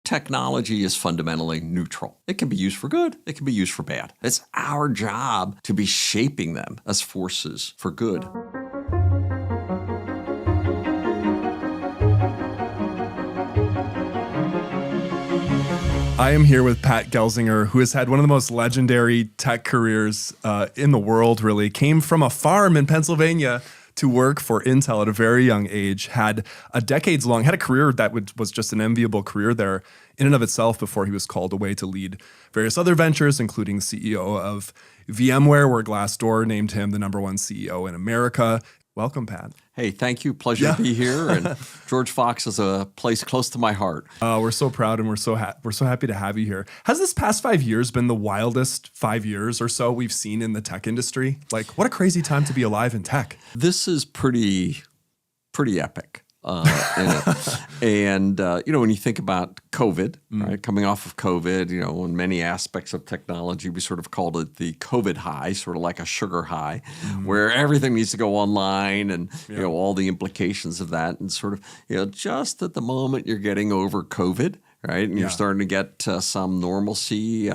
technology is fundamentally neutral. It can be used for good. It can be used for bad. It's our job to be shaping them as forces for good. I am here with Pat Gelsinger, who has had one of the most legendary tech careers in the world, really. Came from a farm in Pennsylvania to work for Intel at a very young age, had a career that was just an enviable career there in and of itself before he was called away to lead various other ventures, including CEO of VMware, where Glassdoor named him the #1 CEO in America. Welcome, Pat. Hey, thank you. Pleasure to be here. And George Fox is a place close to my heart. We're so proud and we're so happy to have you here. Has this past 5 years been the wildest 5 years or so we've seen in the tech industry? Like, what a crazy time to be alive in tech. This is pretty epic. And when you think about COVID, right, coming off of COVID, in many aspects of technology, we sort of called it the COVID high, sort of like a sugar high, where everything needs to go online and, all the implications of that. And sort of, just at the moment you're getting over COVID, right? And you're starting to get some normalcy,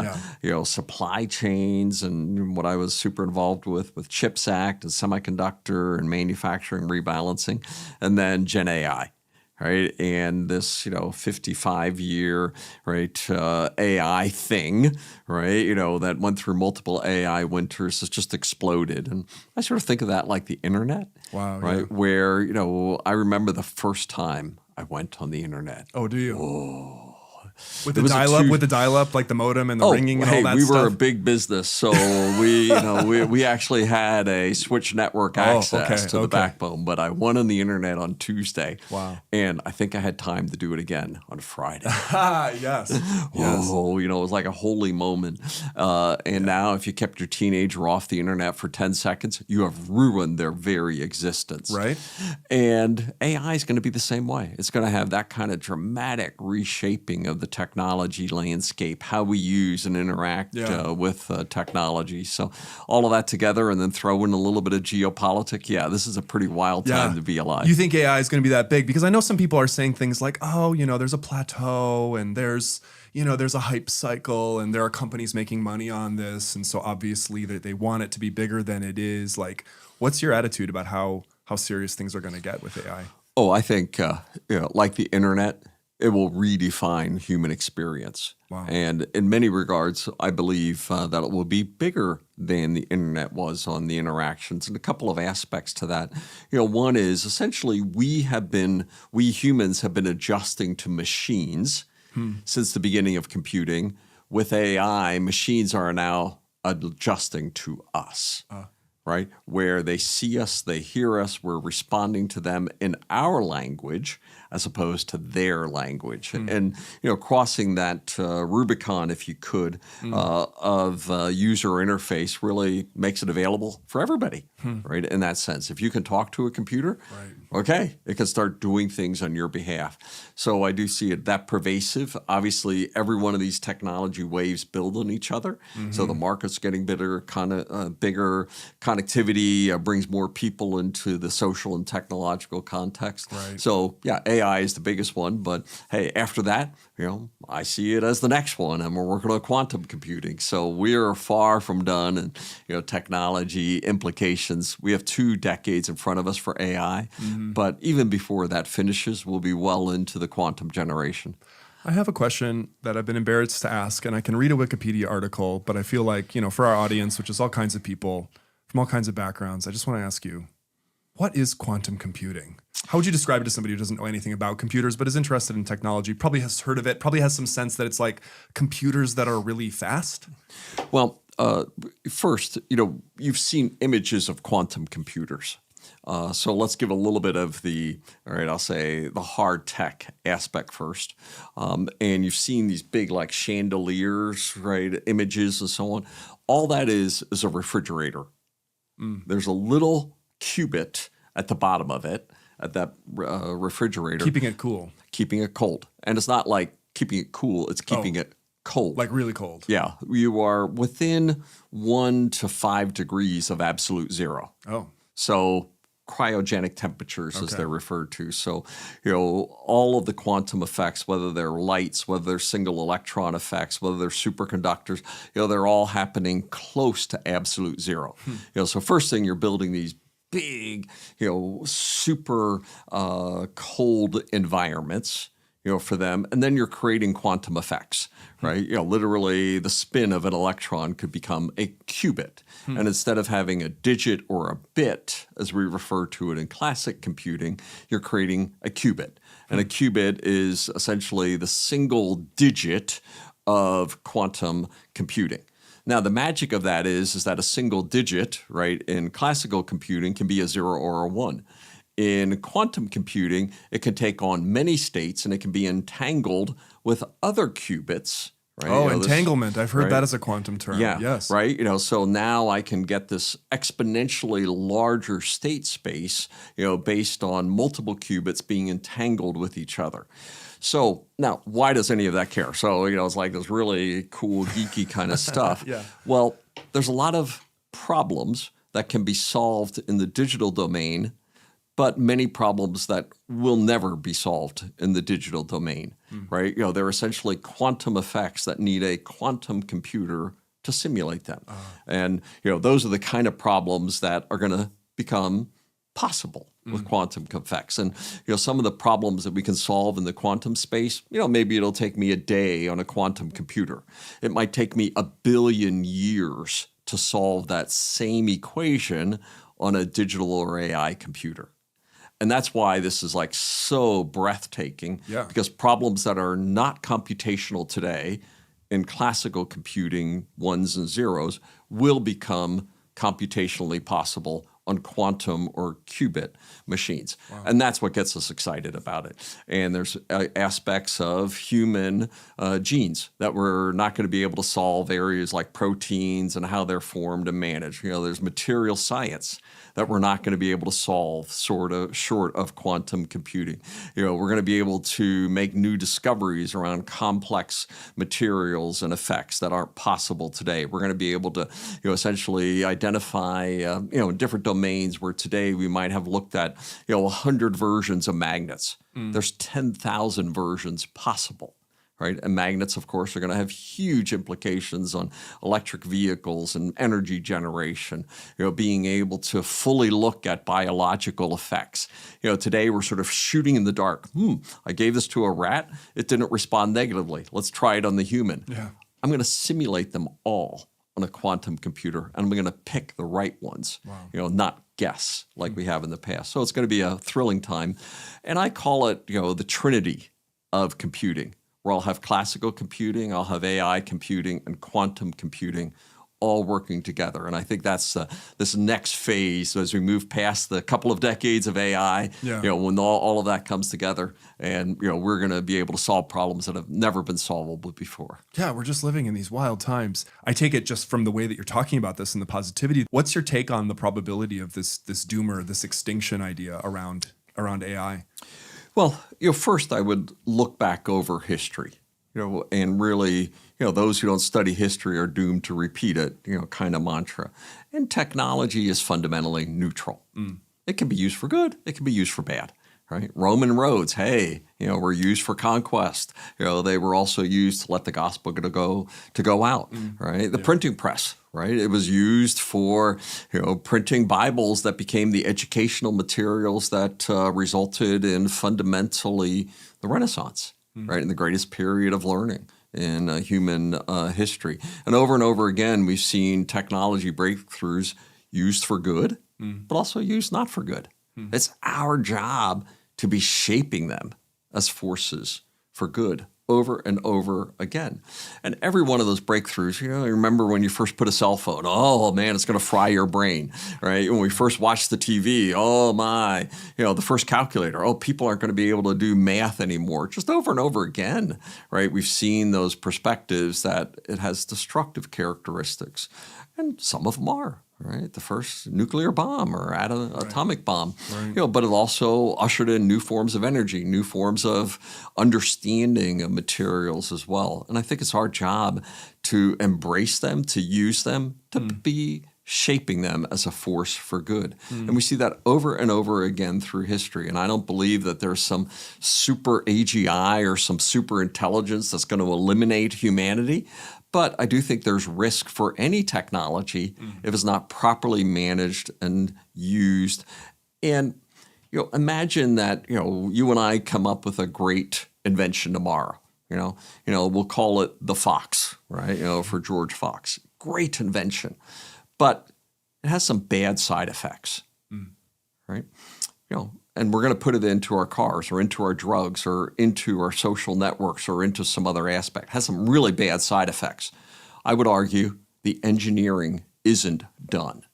supply chains and what I was super involved with CHIPS Act and semiconductor and manufacturing rebalancing, and then Gen AI. Right. And this, 55-year, right, AI thing, right, that went through multiple AI winters has just exploded. And I sort of think of that like the internet. Wow. Right. Yeah. Where, I remember the first time I went on the internet. Oh, do you? Oh. With the dial-up, like the modem and the ringing and all that we stuff? were a big business, so we actually had a switch network access to the backbone. But I went on the internet on Tuesday. Wow. And I think I had time to do it again on Friday. Yes. Oh, it was like a holy moment. And now if you kept your teenager off the internet for 10 seconds, you have ruined their very existence. Right. And AI is going to be the same way. It's going to have that kind of dramatic reshaping of the technology landscape, how we use and interact with technology. So all of that together and then throw in a little bit of geopolitics. Yeah, this is a pretty wild time to be alive. You think AI is going to be that big? Because I know some people are saying things like, there's a plateau and there's a hype cycle and there are companies making money on this. And so obviously they want it to be bigger than it is. Like, what's your attitude about how serious things are going to get with AI? Oh, I think, like the internet, it will redefine human experience. Wow. And in many regards, I believe that it will be bigger than the internet was on the interactions. And a couple of aspects to that. One is essentially we humans have been adjusting to machines since the beginning of computing. With AI, machines are now adjusting to us. Right? Where they see us, they hear us, we're responding to them in our language as opposed to their language. And, crossing that Rubicon, if you could, of user interface really makes it available for everybody, right? In that sense. If you can talk to a computer, okay, it can start doing things on your behalf. So I do see it that pervasive. Obviously, every one of these technology waves build on each other. So the market's getting bigger connectivity brings more people into the social and technological context. Right. So AI is the biggest one, but hey, after that, I see it as the next one, and we're working on quantum computing. So we're far from done, and technology implications. We have 2 decades in front of us for AI, but even before that finishes, we'll be well into the quantum generation. I have a question that I've been embarrassed to ask, and I can read a Wikipedia article, but I feel like, for our audience, which is all kinds of people from all kinds of backgrounds, I just want to ask you, what is quantum computing? How would you describe it to somebody who doesn't know anything about computers but is interested in technology, probably has heard of it, probably has some sense that it's like computers that are really fast? Well, first, you've seen images of quantum computers. So let's give a little bit of I'll say the hard tech aspect first. And you've seen these big like chandeliers, right, images and so on. All that is a refrigerator. There's a little qubit at the bottom of it, at that refrigerator. Keeping it cool. Keeping it cold. And it's not like keeping it cool, it's keeping it cold. Like really cold. Yeah. You are within 1 to 5 degrees of absolute zero. Oh. So cryogenic temperatures, as Okay. they're referred to. So, all of the quantum effects, whether they're lights, whether they're single electron effects, whether they're superconductors, they're all happening close to absolute zero. So first thing, you're building these big, super cold environments, for them. And then you're creating quantum effects, right? Literally the spin of an electron could become a qubit. And instead of having a digit or a bit, as we refer to it in classic computing, you're creating a qubit. And a qubit is essentially the single digit of quantum computing. Now, the magic of that is that a single digit, right, in classical computing can be a 0 or a 1. In quantum computing, it can take on many states and it can be entangled with other qubits. Right? Oh, entanglement. I've heard right? that as a quantum term. Yeah, Yes. right. So now I can get this exponentially larger state space, based on multiple qubits being entangled with each other. So now, why does any of that care? So, it's like this really cool, geeky kind of stuff. Yeah. Well, there's a lot of problems that can be solved in the digital domain, but many problems that will never be solved in the digital domain, right? They're essentially quantum effects that need a quantum computer to simulate them. And, those are the kind of problems that are going to become possible with quantum effects. And, some of the problems that we can solve in the quantum space, maybe it'll take me a day on a quantum computer. It might take me 1 billion years to solve that same equation on a digital or AI computer. And that's why this is like so breathtaking, because problems that are not computational today in classical computing, ones and zeros, will become computationally possible on quantum or qubit machines. Wow. And that's what gets us excited about it. And there's aspects of human genes that we're not going to be able to solve, areas like proteins and how they're formed and managed. There's material science that we're not going to be able to solve short of quantum computing. We're going to be able to make new discoveries around complex materials and effects that aren't possible today. We're going to be able to, essentially identify, in different domains where today we might have looked at, 100 versions of magnets. There's 10,000 versions possible. Right? And magnets, of course, are going to have huge implications on electric vehicles and energy generation, being able to fully look at biological effects. Today we're sort of shooting in the dark. I gave this to a rat. It didn't respond negatively. Let's try it on the human. Yeah. I'm going to simulate them all on a quantum computer, and I'm going to pick the right ones, not guess like we have in the past. So it's going to be a thrilling time. And I call it, the trinity of computing, where I'll have classical computing, I'll have AI computing, and quantum computing all working together. And I think that's this next phase as we move past the couple of decades of AI, when all of that comes together, and we're going to be able to solve problems that have never been solvable before. Yeah, we're just living in these wild times. I take it just from the way that you're talking about this and the positivity. What's your take on the probability of this doomer, this extinction idea around AI? Well, first I would look back over history, and really, those who don't study history are doomed to repeat it, kind of mantra. And technology is fundamentally neutral. It can be used for good. It can be used for bad. Right? Roman roads, were used for conquest. They were also used to let the gospel go out. Right? The printing press, right? It was used for printing Bibles that became the educational materials that resulted in fundamentally the Renaissance, right? In the greatest period of learning in human history. And over again, we've seen technology breakthroughs used for good, but also used not for good. It's our job to be shaping them as forces for good over and over again. And every one of those breakthroughs, you remember when you first put a cell phone, oh man, it's going to fry your brain, right? When we first watched the TV, oh my, the first calculator, oh, people aren't going to be able to do math anymore. Just over and over again, right? We've seen those perspectives that it has destructive characteristics, and some of them are. Right, the first nuclear bomb or atomic bomb, but it also ushered in new forms of energy, new forms of understanding of materials as well. And I think it's our job to embrace them, to use them, to be shaping them as a force for good. And we see that over and over again through history. And I don't believe that there's some super AGI or some super intelligence that's going to eliminate humanity. But I do think there's risk for any technology if it's not properly managed and used. And imagine that you and I come up with a great invention tomorrow. We'll call it the Fox, right? For George Fox, great invention, but it has some bad side effects, right? And we're going to put it into our cars or into our drugs or into our social networks or into some other aspect. It has some really bad side effects. I would argue the engineering isn't done.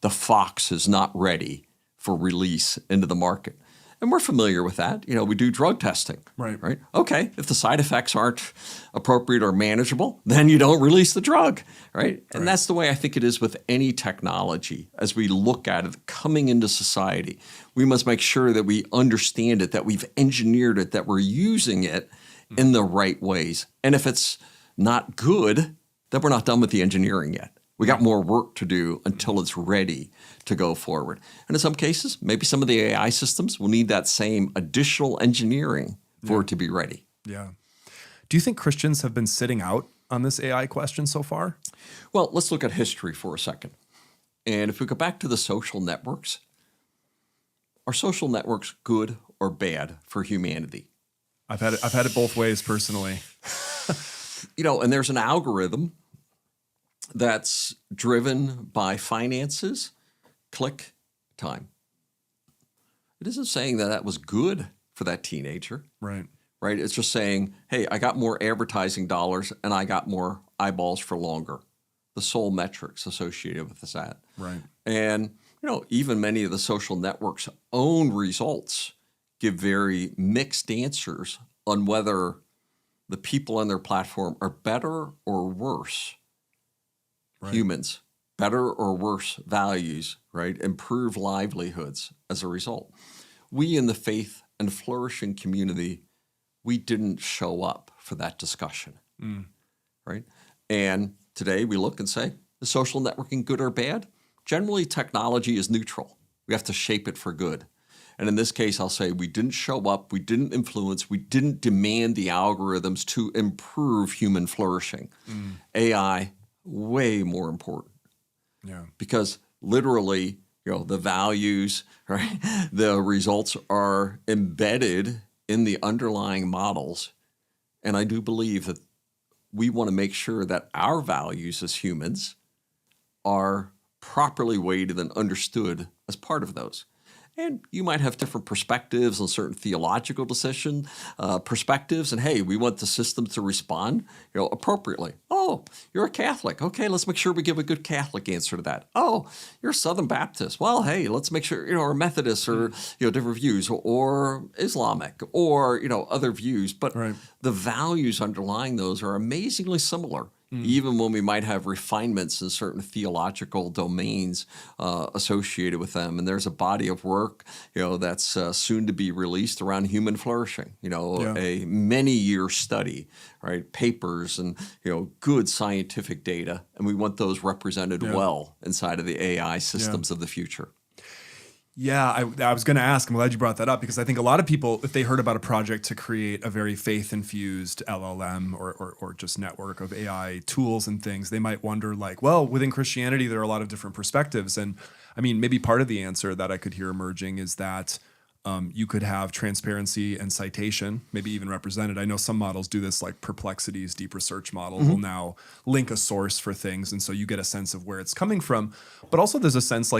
The Fox is not ready for release into the market. And we're familiar with that. We do drug testing. Right. Okay, if the side effects aren't appropriate or manageable, then you don't release the drug, right? And that's the way I think it is with any technology. As we look at it coming into society, we must make sure that we understand it, that we've engineered it, that we're using it in the right ways. And if it's not good, then we're not done with the engineering yet. We got more work to do until it's ready to go forward. And in some cases, maybe some of the AI systems will need that same additional engineering for it to be ready. Yeah. Do you think Christians have been sitting out on this AI question so far? Well, let's look at history for a second. And if we go back to the social networks, are social networks good or bad for humanity? I've had it both ways personally. And there's an algorithm that's driven by finances, click time. It isn't saying that was good for that teenager. Right. It's just saying, hey, I got more advertising dollars and I got more eyeballs for longer. The sole metrics associated with that. Right. And, even many of the social networks' own results give very mixed answers on whether the people on their platform are better or worse humans, better or worse values, improve livelihoods as a result. We in the faith and flourishing community, we didn't show up for that discussion, right? And today we look and say, is social networking good or bad? Generally, technology is neutral. We have to shape it for good. And in this case, I'll say we didn't show up, we didn't influence, we didn't demand the algorithms to improve human flourishing. AI, way more important. Yeah. Because literally, the values, the results are embedded in the underlying models. And I do believe that we want to make sure that our values as humans are properly weighted and understood as part of those. And you might have different perspectives on certain theological perspectives. And hey, we want the system to respond, appropriately. Oh, you're a Catholic. Okay, let's make sure we give a good Catholic answer to that. Oh, you're a Southern Baptist. Well, hey, let's make sure, or Methodist or, different views, or Islamic, or, other views. But the values underlying those are amazingly similar. Even when we might have refinements in certain theological domains associated with them. And there's a body of work, that's soon to be released around human flourishing, a many-year study, papers and, good scientific data. And we want those represented well inside of the AI systems of the future. Yeah, I was going to ask. I'm glad you brought that up because I think a lot of people, if they heard about a project to create a very faith-infused LLM or just network of AI tools and things, they might wonder within Christianity, there are a lot of different perspectives. And I mean, maybe part of the answer that I could hear emerging is that you could have transparency and citation, maybe even represented. I know some models do this, like Perplexity's deep research model will now link a source for things. And so you get a sense of where it's coming from. But also there's a sense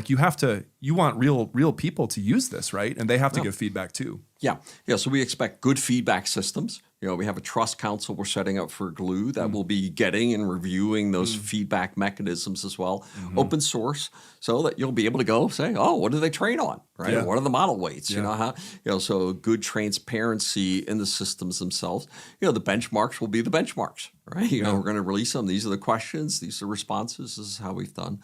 you want real people to use this, right? And they have to give feedback too. Yeah. So we expect good feedback systems. We have a trust council we're setting up for Gloo that will be getting and reviewing those feedback mechanisms as well. Open source, so that you'll be able to go say, oh, what do they train on, right? Yeah. What are the model weights? So good transparency in the systems themselves. The benchmarks will be the benchmarks, right? We're going to release them. These are the questions. These are responses. This is how we've done.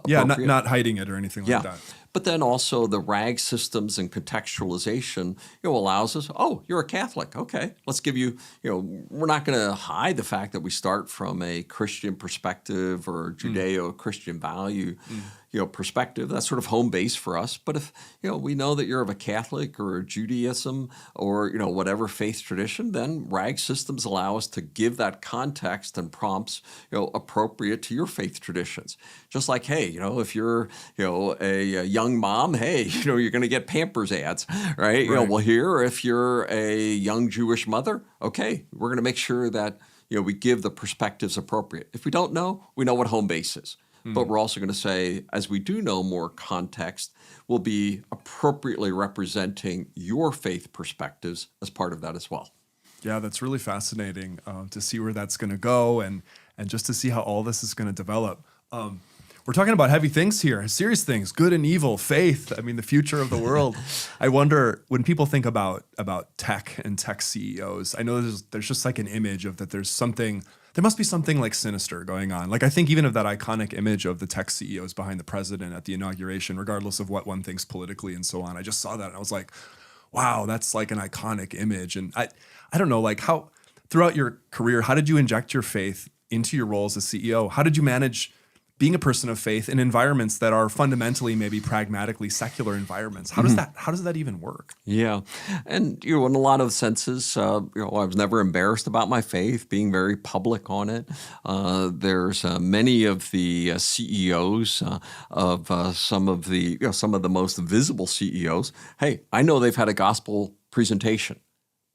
Yeah, not hiding it or anything like that. But then also the RAG systems and contextualization, allows us, oh, you're a Catholic. Okay, let's give you, we're not going to hide the fact that we start from a Christian perspective or Judeo-Christian value, perspective. That's sort of home base for us. But if, we know that you're of a Catholic or a Judaism or, whatever faith tradition, then RAG systems allow us to give that context and prompts, appropriate to your faith traditions. Just like, hey, if you're, a young mom, hey, you're going to get Pampers ads, right? Well, here, if you're a young Jewish mother, okay, we're going to make sure that, we give the perspectives appropriate. If we don't know, we know what home base is. But we're also going to say, as we do know more context, we'll be appropriately representing your faith perspectives as part of that as well. Yeah, that's really fascinating to see where that's going to go and just to see how all this is going to develop. We're talking about heavy things here, serious things, good and evil, faith, the future of the world. I wonder, when people think about tech and tech CEOs, I know there's just like an image of that there must be something like sinister going on. Like I think even of that iconic image of the tech CEOs behind the president at the inauguration, regardless of what one thinks politically and so on. I just saw that and I was like, wow, that's like an iconic image. And I don't know, like how throughout your career, how did you inject your faith into your role as a CEO? How did you manage being a person of faith in environments that are fundamentally, maybe pragmatically secular environments? How does that even work? Yeah. And, in a lot of senses, I was never embarrassed about my faith, being very public on it. There's many of the CEOs of some of the most visible CEOs. Hey, I know they've had a gospel presentation.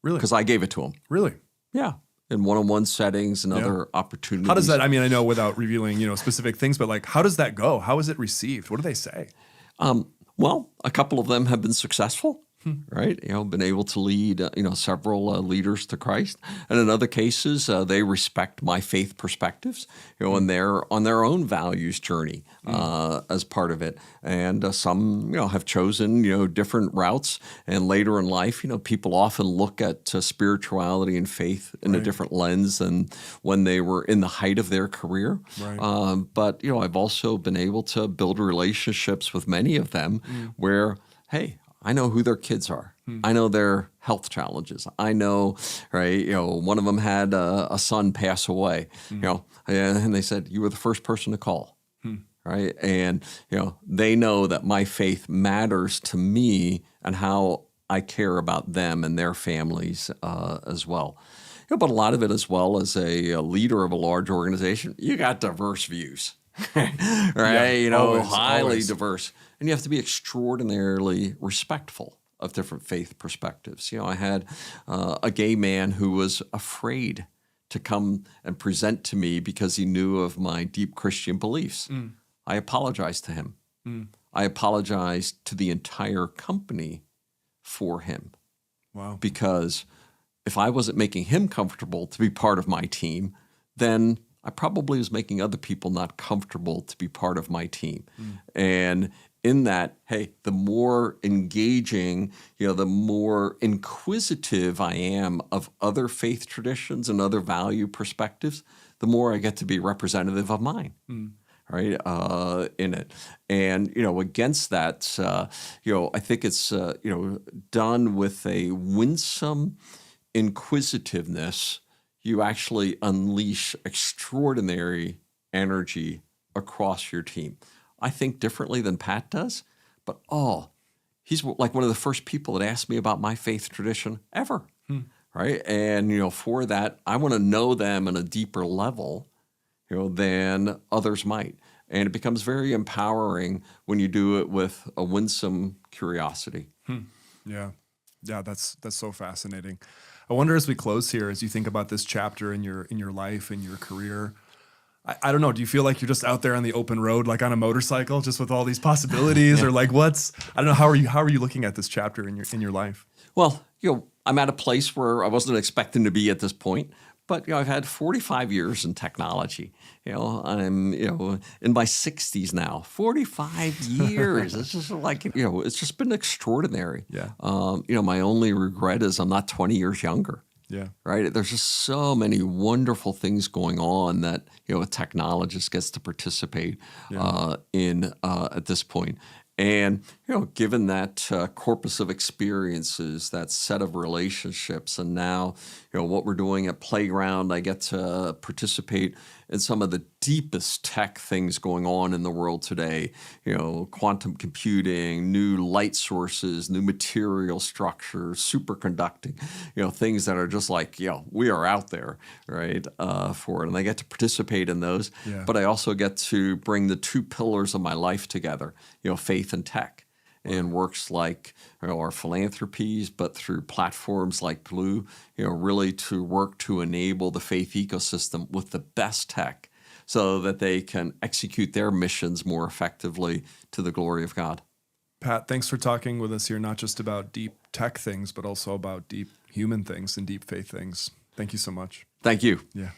Really? Because I gave it to them. Really? Yeah. In one-on-one settings and other opportunities. How does that, I know without revealing, specific things, but like, how does that go? How is it received? What do they say? Well, a couple of them have been successful, right? Been able to lead, several leaders to Christ. And in other cases, they respect my faith perspectives, and they're on their own values journey as part of it. And some, have chosen, different routes. And later in life, people often look at spirituality and faith in a different lens than when they were in the height of their career. Right. But, I've also been able to build relationships with many of them where, hey, I know who their kids are. I know their health challenges. I know, right? One of them had a son pass away. And they said, "You were the first person to call." Right? And they know that my faith matters to me and how I care about them and their families as well. But a lot of it, as well as a leader of a large organization, you got diverse views. Right? Yeah, highly diverse. And you have to be extraordinarily respectful of different faith perspectives. I had a gay man who was afraid to come and present to me because he knew of my deep Christian beliefs. I apologized to him. I apologized to the entire company for him. Wow. Because if I wasn't making him comfortable to be part of my team, then I probably was making other people not comfortable to be part of my team. And in that, hey, the more engaging, the more inquisitive I am of other faith traditions and other value perspectives, the more I get to be representative of mine. Right, in it. And, against that, I think it's, done with a winsome inquisitiveness. You actually unleash extraordinary energy across your team. I think differently than Pat does, but he's like one of the first people that asked me about my faith tradition ever, right? And, for that, I want to know them on a deeper level, than others might. And it becomes very empowering when you do it with a winsome curiosity. Yeah, that's so fascinating. I wonder, as we close here, as you think about this chapter in your life and your career, I don't know, do you feel like you're just out there on the open road, like on a motorcycle, just with all these possibilities, or like I don't know, how are you looking at this chapter in your life? Well, I'm at a place where I wasn't expecting to be at this point. But, I've had 45 years in technology. I'm, in my 60s now. 45 years. It's just like, it's just been extraordinary. Yeah. My only regret is I'm not 20 years younger. Yeah. Right? There's just so many wonderful things going on that a technologist gets to participate in at this point. And given that corpus of experiences, that set of relationships, and now what we're doing at Playground, I get to participate in some of the deepest tech things going on in the world today. Quantum computing, new light sources, new material structures, superconducting. Things that are just like we are out there, right? For it, and I get to participate in those. Yeah. But I also get to bring the two pillars of my life together. Faith and tech. In works like our philanthropies, but through platforms like Gloo, really to work to enable the faith ecosystem with the best tech so that they can execute their missions more effectively to the glory of God. Pat, thanks for talking with us here, not just about deep tech things, but also about deep human things and deep faith things. Thank you so much. Thank you. Yeah.